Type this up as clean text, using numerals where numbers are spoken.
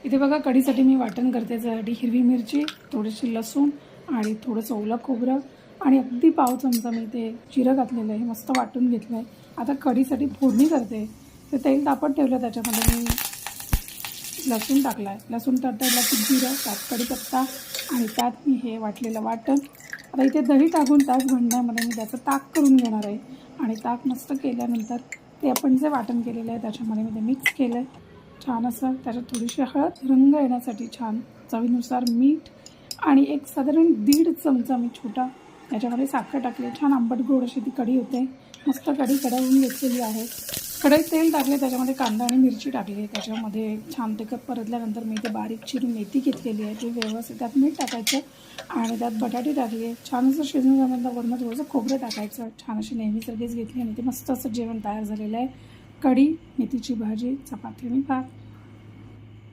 इथे बघा कढीसाठी मी वाटण करते. त्यासाठी हिरवी मिरची, थोडीशी लसूण आणि थोडंसं ओलं खोबरं आणि अगदी पाव चमचा मी ते जिरं घातलेलं आहे. मस्त वाटून घेतलं आहे. आता कढीसाठी फोडणी करते. ते तेल तापत ठेवलं, त्याच्यामध्ये मी लसूण टाकला आहे. लसूण तडतडला की जिरं, त्यात कढीपत्ता आणि त्यात मी हे वाटलेलं वाटण. आता इथे दही टाकून त्याच भांड्यामध्ये मी त्याचं ताक करून घेणार आहे आणि ताक मस्त केल्यानंतर ते आपण जे वाटण केलेलं आहे त्याच्यामध्ये मी ते मिक्स केलं आहे. छान असं त्याच्यात थोडीशी हळद, रंग येण्यासाठी छान, चवीनुसार मीठ आणि एक साधारण 1.5 चमचा मी छोटा त्याच्यामध्ये साखर टाकली. छान आंबट गोड अशी ती कढी होते. मस्त कढी कढवून घेतलेली आहे. कढईत तेल टाकले, त्याच्यामध्ये कांदा आणि मिरची टाकली. त्याच्यामध्ये छान ते परतल्यानंतर मी ते बारीक चिरून मेथी घेतलेली आहे. ते व्यवस्थित त्यात मीठ टाकायचं आणि त्यात बटाटे टाकले. छान असं शिजून झाल्यानंतर वरून थोडंसं खोबरं टाकायचं. छान अशी नेहमीसारखीच घेतली आणि ते मस्त असं जेवण तयार झालेलं आहे. कढी, मेथीची भाजी, चपाती आणि भात.